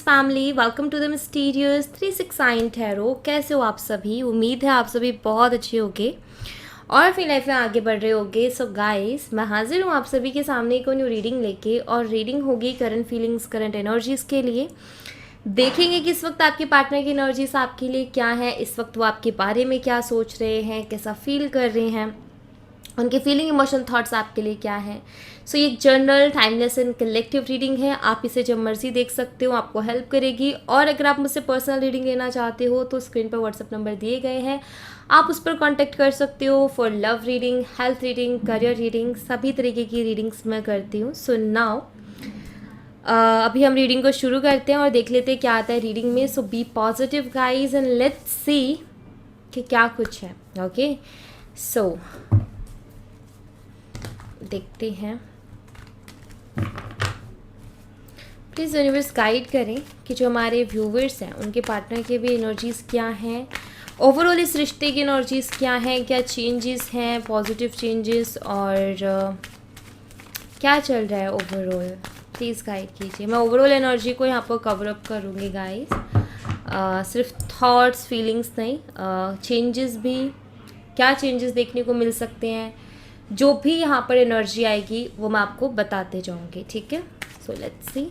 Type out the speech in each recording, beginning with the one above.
Family, welcome to the mysterious 369 tarot. कैसे हो आप सभी? उम्मीद है आप सभी बहुत अच्छे होगे और अपनी लाइफ में आगे बढ़ रहे होगे। सो गाइस, मैं हाजिर हूँ आप सभी के सामने एक न्यू रीडिंग लेके, और रीडिंग होगी करंट फीलिंग्स, करंट एनर्जीज़ के लिए। देखेंगे कि इस वक्त आपके पार्टनर की एनर्जीज आपके लिए क्या है, इस वक्त वो आपके बारे में क्या सोच रहे हैं, कैसा फील कर रहे हैं, उनके फीलिंग इमोशन थॉट्स आपके लिए क्या है। सो ये एक general timeless and collective reading है। आप इसे जब मर्जी देख सकते हो, आपको हेल्प करेगी। और अगर आप मुझसे पर्सनल रीडिंग लेना चाहते हो तो स्क्रीन पर व्हाट्सएप नंबर दिए गए हैं, आप उस पर कांटेक्ट कर सकते हो for love reading, health reading, career reading, सभी तरीके की रीडिंग्स मैं करती हूँ। सो नाउ अभी हम रीडिंग को शुरू करते हैं और देख लेते हैं क्या आता है रीडिंग में। So be positive guys and let's see कि क्या कुछ है। ओके, सो देखते हैं। प्लीज़ यूनिवर्स गाइड करें कि जो हमारे व्यूवर्स हैं उनके पार्टनर के भी एनर्जीज़ क्या हैं, ओवरऑल इस रिश्ते की एनर्जीज़ क्या हैं, क्या चेंजेस हैं, पॉजिटिव चेंजेस, और क्या चल रहा है ओवरऑल। प्लीज़ गाइड कीजिए। मैं ओवरऑल एनर्जी को यहाँ पर कवर अप करूँगी गाइस, सिर्फ थॉट्स फीलिंग्स नहीं, चेंजेस भी, क्या चेंजेस देखने को मिल सकते हैं, जो भी यहाँ पर एनर्जी आएगी वो मैं आपको बताते जाऊँगी। ठीक है, सो लेट्स सी।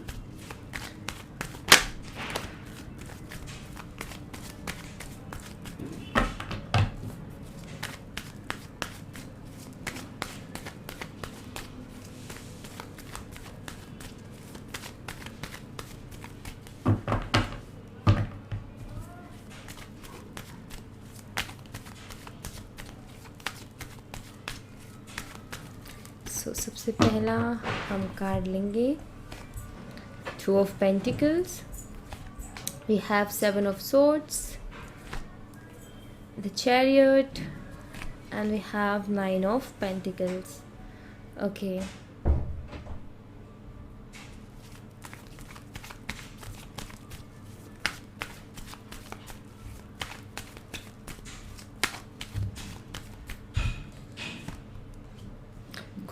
सो सबसे पहला हम कार्ड लेंगे two of pentacles, we have seven of swords, the chariot, and we have nine of pentacles. Okay,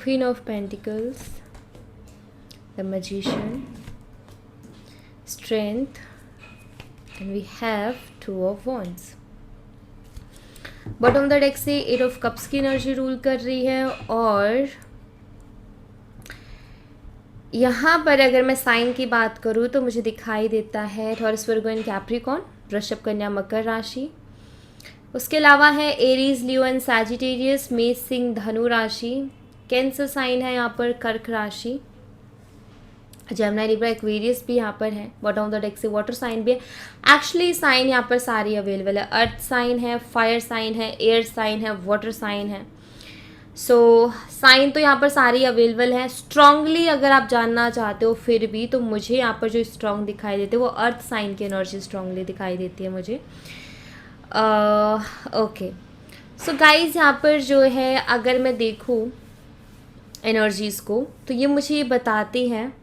Queen of Pentacles, the Magician, Strength, and we have Two of Wands. Bottom of the deck से eight of cups की energy rule कर रही है, और यहाँ पर अगर मैं साइन की बात करूँ तो मुझे दिखाई देता है टॉरस, वर्गो एंड कैप्रिकॉर्न, वृषभ, कन्या, मकर राशि। उसके अलावा है एरीज, लियो एंड सैजिटेरियस, मेष, सिंह, धनु राशि। कैंसर साइन है यहाँ पर, कर्क राशि, जेमिनी, लिब्रा, एक्वेरियस भी यहाँ पर है। बॉटम ऑफ द डेक से वाटर साइन भी है। एक्चुअली साइन यहाँ पर सारी अवेलेबल है। अर्थ साइन है, फायर साइन है, एयर साइन है, वाटर साइन है। सो साइन तो यहाँ पर सारी अवेलेबल है। स्ट्रांगली अगर आप जानना चाहते हो फिर भी, तो मुझे यहाँ पर जो स्ट्रांग दिखाई देते हैं वो अर्थ साइन की एनर्जी स्ट्रांगली दिखाई देती है मुझे। ओके, सो गाइज यहाँ पर जो है अगर मैं देखूँ एनर्जीज़ को, तो ये मुझे ये बताती हैं,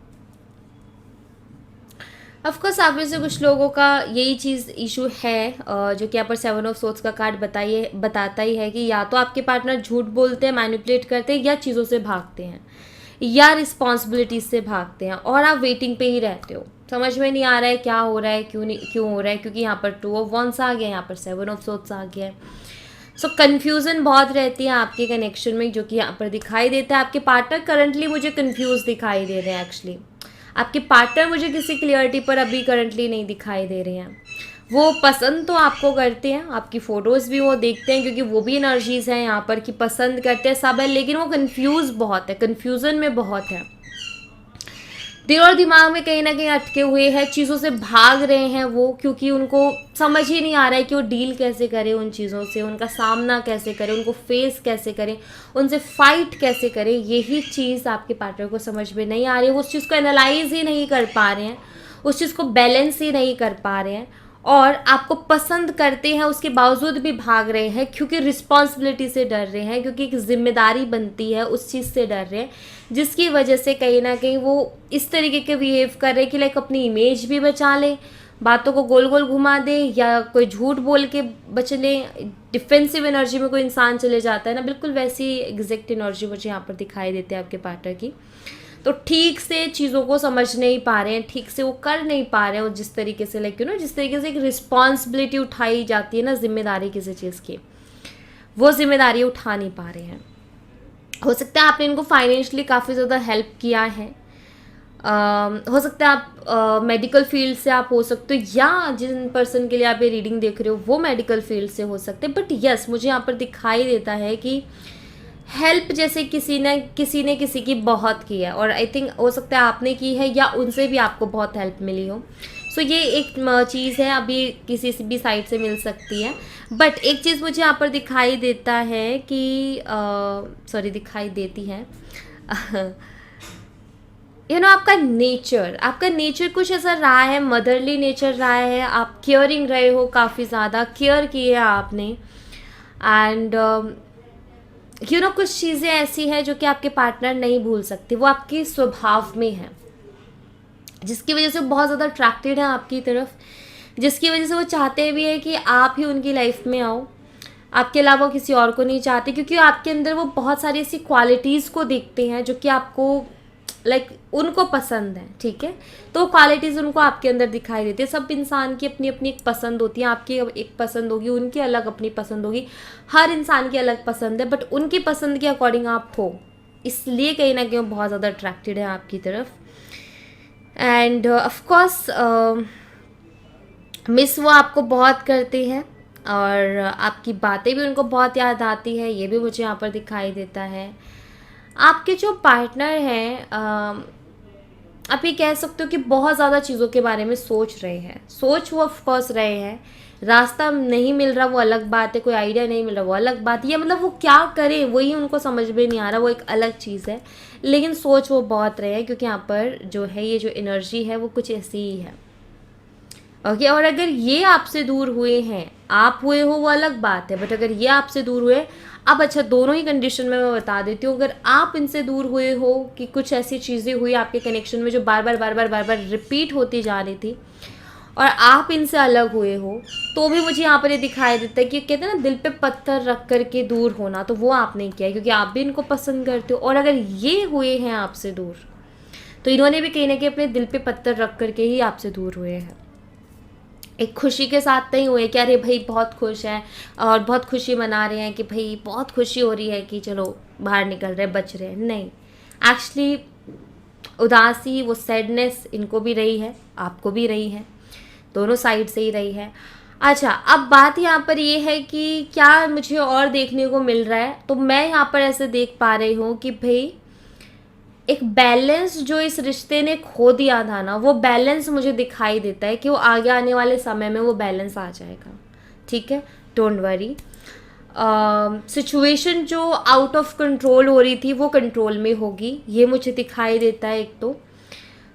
ऑफकोर्स आप में से कुछ लोगों का यही चीज़ इशू है, जो कि यहाँ पर सेवन ऑफ सोर्ड्स का कार्ड बताता ही है कि या तो आपके पार्टनर झूठ बोलते हैं, मैनिपुलेट करते हैं, या चीज़ों से भागते हैं, या रिस्पॉन्सिबिलिटीज से भागते हैं, और आप वेटिंग पे ही रहते हो। समझ में नहीं आ रहा है क्या हो रहा है, क्यों हो रहा है, क्योंकि यहाँ पर टू ऑफ वॉन्ड्स आ गया, यहाँ पर सेवन ऑफ सोर्ड्स आ गया है। सो कन्फ्यूज़न बहुत रहती है आपके कनेक्शन में, जो कि यहाँ पर दिखाई देता है। आपके पार्टनर करंटली मुझे कन्फ्यूज दिखाई दे रहे हैं। एक्चुअली आपके पार्टनर मुझे किसी क्लियरिटी पर अभी करंटली नहीं दिखाई दे रहे हैं। वो पसंद तो आपको करते हैं, आपकी फ़ोटोज़ भी वो देखते हैं, क्योंकि वो भी एनर्जीज़ हैं यहाँ पर कि पसंद करते हैं, सब है, लेकिन वो कन्फ्यूज़ बहुत है, कन्फ्यूज़न में बहुत है। दिल और दिमाग में कहीं ना कहीं अटके हुए हैं, चीज़ों से भाग रहे हैं वो, क्योंकि उनको समझ ही नहीं आ रहा है कि वो डील कैसे करें उन चीज़ों से, उनका सामना कैसे करें, उनको फेस कैसे करें, उनसे फाइट कैसे करें। यही चीज़ आपके पार्टनर को समझ में नहीं आ रही है। वो उस चीज़ को एनालाइज ही नहीं कर पा रहे हैं, उस चीज़ को बैलेंस ही नहीं कर पा रहे हैं, और आपको पसंद करते हैं उसके बावजूद भी भाग रहे हैं, क्योंकि रिस्पॉन्सिबिलिटी से डर रहे हैं, क्योंकि एक जिम्मेदारी बनती है उस चीज़ से डर रहे हैं, जिसकी वजह से कहीं ना कहीं वो इस तरीके के बिहेव कर रहे हैं कि लाइक अपनी इमेज भी बचा लें, बातों को गोल गोल घुमा दे, या कोई झूठ बोल के बच ले। डिफेंसिव एनर्जी में कोई इंसान चले जाता है ना, बिल्कुल वैसी एग्जैक्ट एनर्जी मुझे यहाँ पर दिखाई देती है आपके पार्टनर की। तो ठीक से चीज़ों को समझ नहीं पा रहे हैं, ठीक से वो कर नहीं पा रहे हैं, और जिस तरीके से लाइक जिस तरीके से एक रिस्पॉन्सिबिलिटी उठाई जाती है ना, जिम्मेदारी किसी चीज़ की, वो जिम्मेदारी उठा नहीं पा रहे हैं। हो सकता है आपने इनको फाइनेंशियली काफ़ी ज़्यादा हेल्प किया है, हो सकता है आप मेडिकल फील्ड से आप हो सकते हो, या जिन पर्सन के लिए आप ये रीडिंग देख रहे हो वो मेडिकल फील्ड से हो सकते हैं। बट यस, मुझे यहाँ पर दिखाई देता है कि हेल्प जैसे किसी ने किसी की बहुत की है, और आई थिंक हो सकता है आपने की है, या उनसे भी आपको बहुत हेल्प मिली हो। सो ये एक चीज़ है, अभी किसी से भी साइड से मिल सकती है। बट एक चीज़ मुझे यहाँ पर दिखाई देता है कि दिखाई देती है आपका नेचर कुछ ऐसा रहा है, मदरली नेचर रहा है, आप केयरिंग रहे हो, काफ़ी ज़्यादा केयर की है आपने। एंड कुछ चीज़ें ऐसी हैं जो कि आपके पार्टनर नहीं भूल सकते, वो आपके स्वभाव में है, जिसकी वजह से बहुत ज़्यादा अट्रैक्टेड है आपकी तरफ, जिसकी वजह से वो चाहते भी है कि आप ही उनकी लाइफ में आओ, आपके अलावा किसी और को नहीं चाहते, क्योंकि आपके अंदर वो बहुत सारी ऐसी क्वालिटीज़ को देखते हैं जो कि आपको उनको पसंद है, ठीक है। तो क्वालिटीज़ उनको आपके अंदर दिखाई देती है। सब इंसान की अपनी अपनी एक पसंद होती है, आपकी एक पसंद होगी, उनकी अलग अपनी पसंद होगी, हर इंसान की अलग पसंद है, बट उनकी पसंद के अकॉर्डिंग आप हो, इसलिए कहीं ना कहीं बहुत ज़्यादा अट्रैक्टेड है आपकी तरफ। एंड ऑफकोर्स मिस वो आपको बहुत करते हैं, और आपकी बातें भी उनको बहुत याद आती है, ये भी मुझे यहाँ पर दिखाई देता है। आपके जो पार्टनर हैं, आप ये कह सकते हो कि बहुत ज़्यादा चीज़ों के बारे में सोच रहे हैं, वो ऑफकोर्स रहे हैं। रास्ता नहीं मिल रहा वो अलग बात है, कोई आइडिया नहीं मिल रहा वो अलग बात है, या मतलब वो क्या करें वही उनको समझ में नहीं आ रहा, वो एक अलग चीज़ है। लेकिन सोच वो बहुत रहे हैं, क्योंकि यहाँ पर जो है ये जो एनर्जी है वो कुछ ऐसी ही है, ओके। और अगर ये आपसे दूर हुए हैं, आप हुए हो वो अलग बात है, बट अगर ये आपसे दूर हुए, अब अच्छा दोनों ही कंडीशन में मैं बता देती हूँ। अगर आप इनसे दूर हुए हो कि कुछ ऐसी चीज़ें हुई आपके कनेक्शन में जो बार बार रिपीट होती जा रही थी, और आप इनसे अलग हुए हो, तो भी मुझे यहाँ पर ये दिखाई देता है कि कहते हैं ना दिल पे पत्थर रख कर के दूर होना, तो वो आपने किया है, क्योंकि आप भी इनको पसंद करते हो। और अगर ये हुए हैं आपसे दूर, तो इन्होंने भी कहीं ना कहीं अपने दिल पे पत्थर रख करके ही आपसे दूर हुए हैं। एक खुशी के साथ नहीं हुए कि अरे भाई बहुत खुश हैं और बहुत खुशी मना रहे हैं कि भाई बहुत खुशी हो रही है कि चलो बाहर निकल रहे, बच रहे हैं, नहीं। एक्चुअली उदासी, वो सैडनेस इनको भी रही है, आपको भी रही है, दोनों साइड से ही रही है। अच्छा, अब बात यहाँ पर ये है कि क्या मुझे और देखने को मिल रहा है, तो मैं यहाँ पर ऐसे देख पा रही हूँ कि भाई एक बैलेंस जो इस रिश्ते ने खो दिया था ना, वो बैलेंस मुझे दिखाई देता है कि वो आगे आने वाले समय में वो बैलेंस आ जाएगा, ठीक है, डोंट वरी। सिचुएशन जो आउट ऑफ कंट्रोल हो रही थी वो कंट्रोल में होगी, ये मुझे दिखाई देता है एक तो।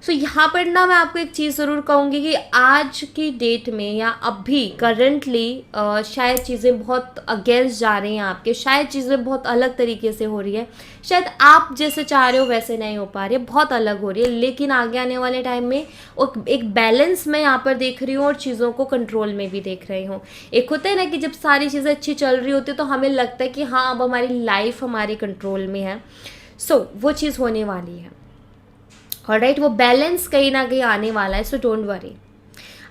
सो यहाँ पर ना मैं आपको एक चीज़ ज़रूर कहूँगी कि आज की डेट में या अभी करंटली शायद चीज़ें बहुत अगेंस्ट जा रही हैं आपके, शायद चीज़ें बहुत अलग तरीके से हो रही है, शायद आप जैसे चाह रहे हो वैसे नहीं हो पा रही है, बहुत अलग हो रही है। लेकिन आगे आने वाले टाइम में एक बैलेंस मैं यहाँ पर देख रही हूँ, और चीज़ों को कंट्रोल में भी देख रही हूँ। एक होता है ना कि जब सारी चीज़ें अच्छी चल रही होती है तो हमें लगता है कि हाँ अब हमारी लाइफ हमारे कंट्रोल में है। सो वो चीज़ होने वाली है, ऑलराइट, वो बैलेंस कहीं ना कहीं आने वाला है। So don't worry.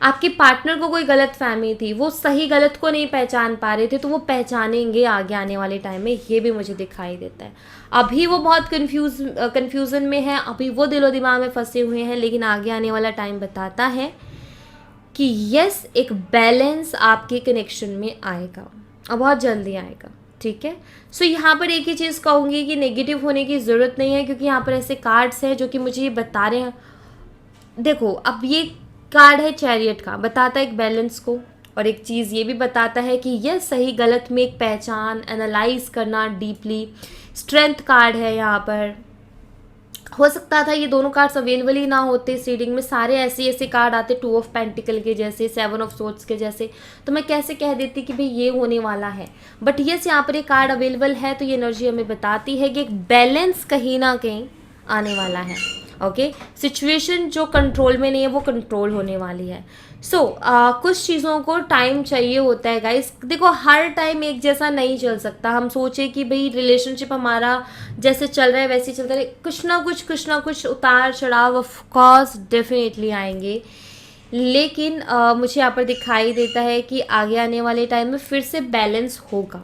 आपके पार्टनर को कोई गलत फहमी थी, वो सही गलत को नहीं पहचान पा रहे थे, तो वो पहचानेंगे आगे आने वाले टाइम में, ये भी मुझे दिखाई देता है। अभी वो बहुत कन्फ्यूज़न में है, अभी वो दिलो दिमाग में फंसे हुए हैं, लेकिन आगे आने वाला टाइम बताता है कि यस एक बैलेंस आपके कनेक्शन में आएगा, और बहुत जल्दी आएगा, ठीक है। सो यहाँ पर एक ही चीज़ कहूँगी कि नेगेटिव होने की ज़रूरत नहीं है, क्योंकि यहाँ पर ऐसे कार्ड्स हैं जो कि मुझे ये बता रहे हैं। देखो, अब ये कार्ड है चैरियट का, बताता है एक बैलेंस को, और एक चीज़ ये भी बताता है कि यह सही गलत में एक पहचान, एनालाइज करना डीपली। स्ट्रेंथ कार्ड है यहाँ पर। हो सकता था ये दोनों कार्ड्स अवेलेबल ही ना होते इस रीडिंग में, सारे ऐसे कार्ड आते 2 ऑफ पेंटिकल के जैसे, 7 ऑफ सोर्ड्स के जैसे, तो मैं कैसे कह देती कि भाई ये होने वाला है। बट यस यहाँ पर ये कार्ड अवेलेबल है, तो ये एनर्जी हमें बताती है कि एक बैलेंस कहीं ना कहीं आने वाला है, ओके। सिचुएशन जो कंट्रोल में नहीं है वो कंट्रोल होने वाली है। कुछ चीज़ों को टाइम चाहिए होता है गाइस। देखो हर टाइम एक जैसा नहीं चल सकता। हम सोचे कि भाई रिलेशनशिप हमारा जैसे चल रहा है वैसे ही चलता रहे, कुछ ना कुछ उतार चढ़ाव ऑफ कोर्स डेफिनेटली आएंगे। लेकिन मुझे यहाँ पर दिखाई देता है कि आगे आने वाले टाइम में फिर से बैलेंस होगा।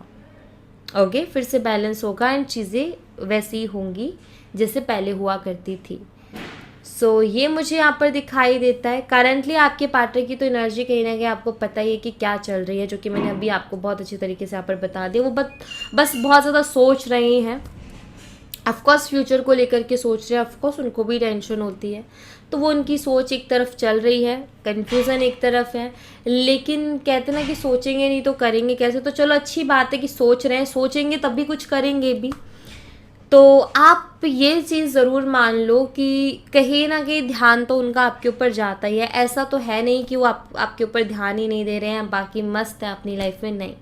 ओके, फिर से बैलेंस होगा एंड चीज़ें वैसी ही होंगी जैसे पहले हुआ करती थी। ये मुझे यहाँ पर दिखाई देता है। करंटली आपके पार्टनर की तो एनर्जी कहीं ना कहीं आपको पता ही है कि क्या चल रही है, जो कि मैंने अभी आपको बहुत अच्छी तरीके से यहाँ पर बता दिया। वो बस बहुत ज़्यादा सोच रहे हैं। ऑफकोर्स फ्यूचर को लेकर के सोच रहे हैं, ऑफकोर्स उनको भी टेंशन होती है, तो वो उनकी सोच एक तरफ चल रही है, कन्फ्यूज़न एक तरफ है। लेकिन कहते ना कि सोचेंगे नहीं तो करेंगे कैसे। तो चलो अच्छी बात है कि सोच रहे हैं, सोचेंगे तब भी कुछ करेंगे भी। तो आप ये चीज़ ज़रूर मान लो कि कहीं ना कहीं ध्यान तो उनका आपके ऊपर जाता ही है। ऐसा तो है नहीं कि वो आपके ऊपर ध्यान ही नहीं दे रहे हैं, बाकी मस्त है अपनी लाइफ में, नहीं।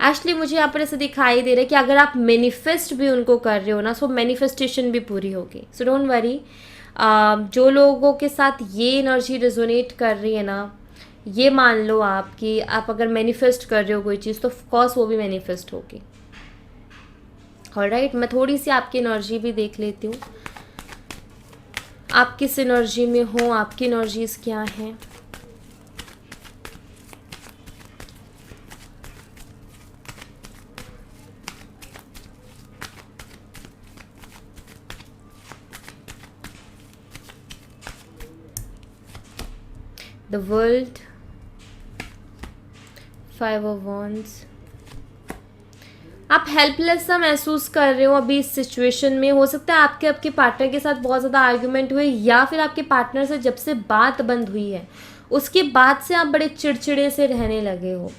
एक्चुअली मुझे यहाँ पर ऐसे दिखाई दे रहा है कि अगर आप मैनिफेस्ट भी उनको कर रहे हो ना, सो मैनिफेस्टेशन भी पूरी होगी। So don't worry. जो लोगों के साथ ये एनर्जी रेजोनेट कर रही है ना, ये मान लो आप कि आप अगर मैनिफेस्ट कर रहे हो कोई चीज़ तो ऑफकोर्स वो भी मैनिफेस्ट होगी। ऑलराइट, मैं थोड़ी सी आपकी एनर्जी भी देख लेती हूँ। आप किस एनर्जी में हो, आपकी एनर्जीज क्या हैं। The world, 5 of wands. आप हेल्पलेस सा महसूस कर रहे हो अभी इस सिचुएशन में। हो सकता है आपके पार्टनर के साथ बहुत ज़्यादा आर्ग्यूमेंट हुए, या फिर आपके पार्टनर से जब से बात बंद हुई है उसके बाद से आप बड़े चिड़चिड़े से रहने लगे हो।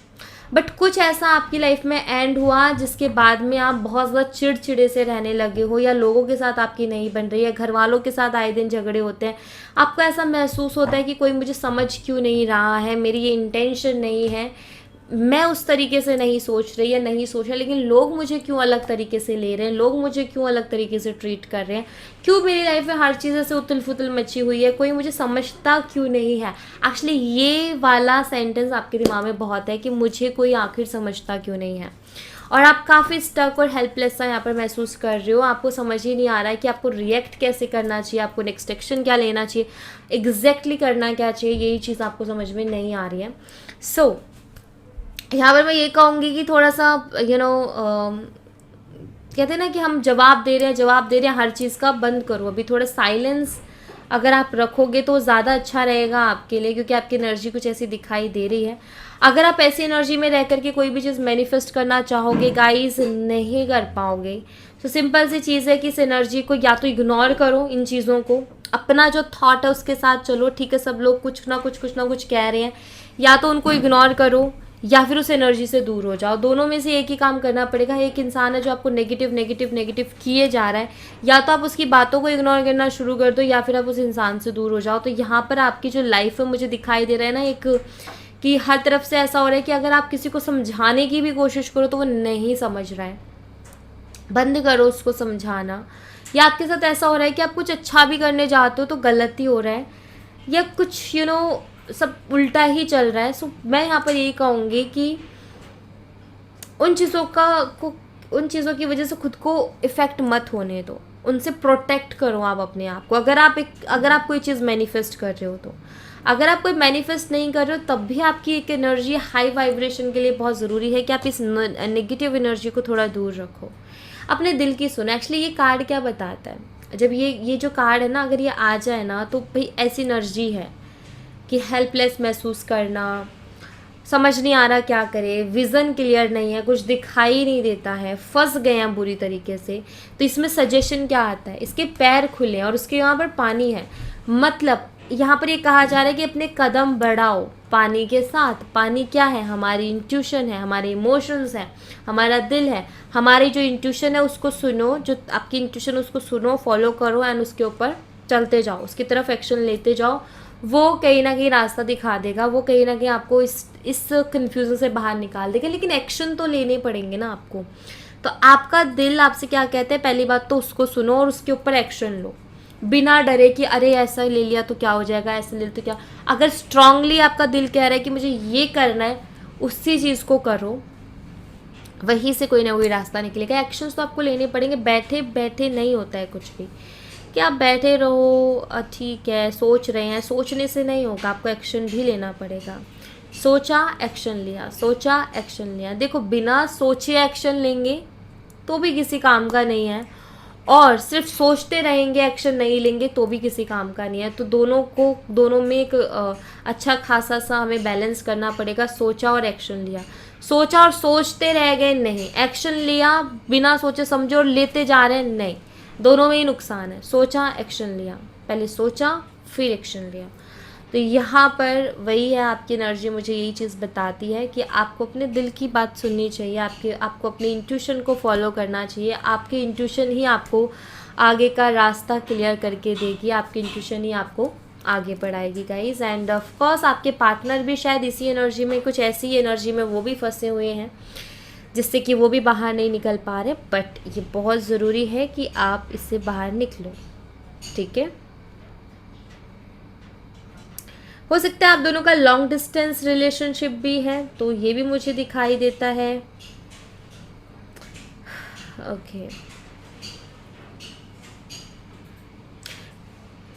बट कुछ ऐसा आपकी लाइफ में एंड हुआ जिसके बाद में आप बहुत ज़्यादा चिड़चिड़े से रहने लगे हो, या लोगों के साथ आपकी नहीं बन रही है, घर वालों के साथ आए दिन झगड़े होते हैं। आपको ऐसा महसूस होता है कि कोई मुझे समझ क्यों नहीं रहा है, मेरी ये इंटेंशन नहीं है, मैं उस तरीके से नहीं सोच रही या नहीं सोच रहा, लेकिन लोग मुझे क्यों अलग तरीके से ले रहे हैं, लोग मुझे क्यों अलग तरीके से ट्रीट कर रहे हैं, क्यों मेरी लाइफ में हर चीज़ से उथल फुथल मची हुई है, कोई मुझे समझता क्यों नहीं है। एक्चुअली ये वाला सेंटेंस आपके दिमाग में बहुत है कि मुझे कोई आखिर समझता क्यों नहीं है। और आप काफ़ी स्टक और हेल्पलेस सा यहाँ पर महसूस कर रहे हो। आपको समझ ही नहीं आ रहा है कि आपको रिएक्ट कैसे करना चाहिए, आपको नेक्स्ट एक्शन क्या लेना चाहिए, एग्जैक्टली करना क्या चाहिए, यही चीज़ आपको समझ में नहीं आ रही है। यहाँ पर मैं ये कहूँगी कि थोड़ा सा कहते हैं ना कि हम जवाब दे रहे हैं हर चीज़ का, बंद करो अभी। थोड़ा साइलेंस अगर आप रखोगे तो ज़्यादा अच्छा रहेगा आपके लिए, क्योंकि आपकी एनर्जी कुछ ऐसी दिखाई दे रही है। अगर आप ऐसी एनर्जी में रह करके कोई भी चीज़ मैनिफेस्ट करना चाहोगे गाइस, नहीं कर पाओगे। तो सिंपल सी चीज़ है कि इस एनर्जी को या तो इग्नोर करो, इन चीज़ों को, अपना जो थॉट है उसके साथ चलो। ठीक है, सब लोग कुछ ना कुछ कह रहे हैं, या तो उनको इग्नोर करो या फिर उस एनर्जी से दूर हो जाओ। दोनों में से एक ही काम करना पड़ेगा। एक इंसान है जो आपको नेगेटिव किए जा रहा है, या तो आप उसकी बातों को इग्नोर करना शुरू कर दो या फिर आप उस इंसान से दूर हो जाओ। तो यहाँ पर आपकी जो लाइफ है मुझे दिखाई दे रहा है ना एक कि हर तरफ से ऐसा हो रहा है कि अगर आप किसी को समझाने की भी कोशिश करो तो वो नहीं समझ रहा है। बंद करो उसको समझाना। या आपके साथ ऐसा हो रहा है कि आप कुछ अच्छा भी करने जाते हो तो गलत ही हो रहा है, या कुछ सब उल्टा ही चल रहा है। मैं यहाँ पर यही कहूँगी कि उन चीज़ों की वजह से खुद को इफ़ेक्ट मत होने दो, उनसे प्रोटेक्ट करो आप अपने आप को। अगर आप कोई चीज़ मैनिफेस्ट कर रहे हो तो, अगर आप कोई मैनिफेस्ट नहीं कर रहे हो तब भी आपकी एक एनर्जी हाई वाइब्रेशन के लिए बहुत ज़रूरी है कि आप इस नेगेटिव एनर्जी को थोड़ा दूर रखो, अपने दिल की सुनो। एक्चुअली ये कार्ड क्या बताता है, जब ये जो कार्ड है ना, अगर ये आ जाए ना तो भाई ऐसी एनर्जी है कि हेल्पलेस महसूस करना, समझ नहीं आ रहा क्या करे, विज़न क्लियर नहीं है, कुछ दिखाई नहीं देता है, फंस गए हैं बुरी तरीके से। तो इसमें सजेशन क्या आता है, इसके पैर खुले हैं और उसके यहाँ पर पानी है। मतलब यहाँ पर ये कहा जा रहा है कि अपने कदम बढ़ाओ पानी के साथ। पानी क्या है, हमारी इंट्यूशन है, हमारे इमोशंस हैं, हमारा दिल है। हमारी जो इंट्यूशन है उसको सुनो, जो आपकी इंट्यूशन उसको सुनो, फॉलो करो एंड उसके ऊपर चलते जाओ, उसकी तरफ एक्शन लेते जाओ। वो कहीं ना कहीं रास्ता दिखा देगा, वो कहीं ना कहीं आपको इस कन्फ्यूज़न से बाहर निकाल देगा। लेकिन एक्शन तो लेने पड़ेंगे ना आपको। तो आपका दिल आपसे क्या कहते हैं, पहली बात तो उसको सुनो और उसके ऊपर एक्शन लो। बिना डरे कि अरे ऐसा ले लिया तो क्या हो जाएगा, ऐसा ले लिया तो क्या। अगर स्ट्रांगली आपका दिल कह रहा है कि मुझे ये करना है, उसी चीज़ को करो, वहीं से कोई ना कोई रास्ता निकलेगा। एक्शंस तो आपको लेने पड़ेंगे, बैठे बैठे नहीं होता है कुछ भी कि आप बैठे रहो ठीक है सोच रहे हैं, सोचने से नहीं होगा, आपको एक्शन भी लेना पड़ेगा। सोचा एक्शन लिया, सोचा एक्शन लिया। देखो बिना सोचे एक्शन लेंगे तो भी किसी काम का नहीं है, और सिर्फ सोचते रहेंगे एक्शन नहीं लेंगे तो भी किसी काम का नहीं है। तो दोनों में एक अच्छा खासा सा हमें बैलेंस करना पड़ेगा। सोचा और एक्शन लिया, सोचा और सोचते रह गए नहीं, एक्शन लिया बिना सोचे समझे और लेते जा रहे हैं नहीं, दोनों में ही नुकसान है। सोचा एक्शन लिया, पहले सोचा फिर एक्शन लिया। तो यहाँ पर वही है, आपकी एनर्जी मुझे यही चीज़ बताती है कि आपको अपने दिल की बात सुननी चाहिए, आपको अपनी इंट्यूशन को फॉलो करना चाहिए। आपकी इंट्यूशन ही आपको आगे का रास्ता क्लियर करके देगी, आपकी इंट्यूशन ही आपको आगे बढ़ाएगी गाइज। एंड ऑफ कोर्स आपके पार्टनर भी शायद इसी एनर्जी में, कुछ ऐसी एनर्जी में वो भी फंसे हुए हैं जिससे कि वो भी बाहर नहीं निकल पा रहे। बट ये बहुत ज़रूरी है कि आप इससे बाहर निकलो, ठीक है। हो सकता है आप दोनों का लॉन्ग डिस्टेंस रिलेशनशिप भी है, तो ये भी मुझे दिखाई देता है। ओके,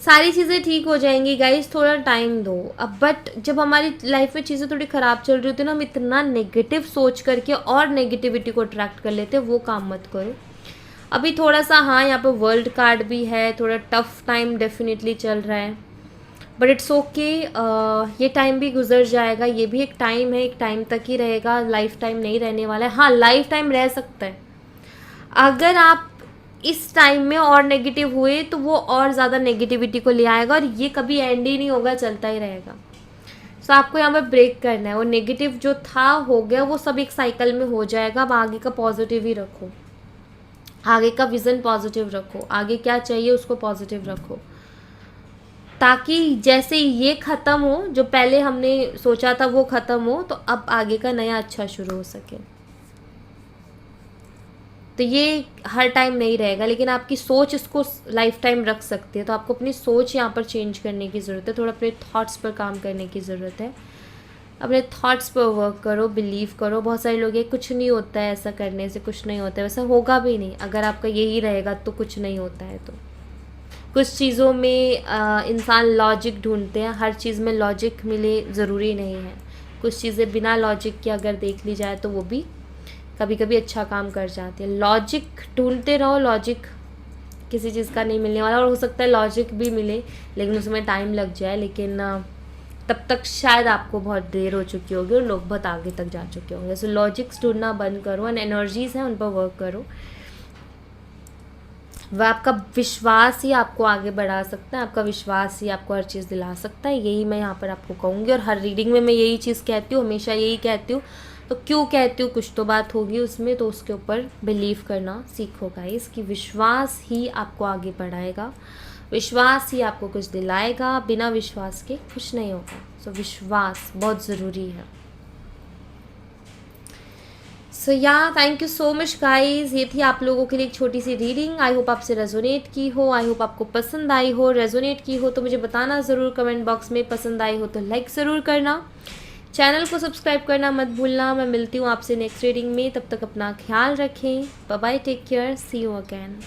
सारी चीज़ें ठीक हो जाएंगी गाइस, थोड़ा टाइम दो अब। बट जब हमारी लाइफ में चीज़ें थोड़ी ख़राब चल रही होती है ना, हम इतना नेगेटिव सोच करके और नेगेटिविटी को अट्रैक्ट कर लेते हैं, वो काम मत करो अभी। थोड़ा सा हाँ, यहाँ पे वर्ल्ड कार्ड भी है, थोड़ा टफ टाइम डेफिनेटली चल रहा है, बट इट्स ओके। ये टाइम भी गुजर जाएगा, ये भी एक टाइम है, एक टाइम तक ही रहेगा, लाइफ टाइम नहीं रहने वाला है। हाँ, लाइफ टाइम रह सकता है, अगर आप इस टाइम में और नेगेटिव हुए तो वो और ज़्यादा नेगेटिविटी को ले आएगा, और ये कभी एंड ही नहीं होगा, चलता ही रहेगा। सो आपको यहाँ पर ब्रेक करना है, वो नेगेटिव जो था हो गया, वो सब एक साइकिल में हो जाएगा। अब आगे का पॉजिटिव ही रखो, आगे का विज़न पॉजिटिव रखो, आगे क्या चाहिए उसको पॉजिटिव रखो, ताकि जैसे ये ख़त्म हो, जो पहले हमने सोचा था वो ख़त्म हो, तो अब आगे का नया अच्छा शुरू हो सके। तो ये हर टाइम नहीं रहेगा, लेकिन आपकी सोच इसको लाइफ टाइम रख सकती है। तो आपको अपनी सोच यहाँ पर चेंज करने की ज़रूरत है, थोड़ा अपने थॉट्स पर काम करने की ज़रूरत है। अपने थॉट्स पर वर्क करो, बिलीव करो। बहुत सारे लोग ये कुछ नहीं होता है, ऐसा करने से कुछ नहीं होता है, वैसा होगा भी नहीं। अगर आपका यही रहेगा तो कुछ नहीं होता है। तो कुछ चीज़ों में इंसान लॉजिक ढूंढते हैं, हर चीज़ में लॉजिक मिले ज़रूरी नहीं है। कुछ चीज़ें बिना लॉजिक के अगर देख ली जाए तो वो भी कभी कभी अच्छा काम कर जाती है। लॉजिक ढूंढते रहो, लॉजिक किसी चीज़ का नहीं मिलने वाला, और हो सकता है लॉजिक भी मिले लेकिन उसमें टाइम लग जाए, लेकिन तब तक शायद आपको बहुत देर हो चुकी होगी और लोग बहुत आगे तक जा चुके होंगे। सो लॉजिक्स ढूंढना बंद करो, एंड एनर्जीज़ हैं उन पर वर्क करो। वह आपका विश्वास ही आपको आगे बढ़ा सकता है, आपका विश्वास ही आपको हर चीज़ दिला सकता है। यही मैं यहाँ पर आपको कहूँगी, और हर रीडिंग में मैं यही चीज़ कहती हूँ, हमेशा यही कहती हूँ। तो क्यों कहती हूँ, कुछ तो बात होगी उसमें, तो उसके ऊपर बिलीव करना सीखो गाइस, कि विश्वास ही आपको आगे बढ़ाएगा, विश्वास ही आपको कुछ दिलाएगा। बिना विश्वास के कुछ नहीं होगा। सो विश्वास बहुत ज़रूरी है। सो या thank you so much guys, ये थी आप लोगों के लिए एक छोटी सी रीडिंग। आई होप आपसे रेजोनेट की हो, आई होप आपको पसंद आई हो। रेजोनेट की हो तो मुझे बताना ज़रूर कमेंट बॉक्स में, पसंद आई हो तो लाइक ज़रूर करना, चैनल को सब्सक्राइब करना मत भूलना। मैं मिलती हूँ आपसे नेक्स्ट रीडिंग में, तब तक अपना ख्याल रखें। Bye bye, take care, see you again.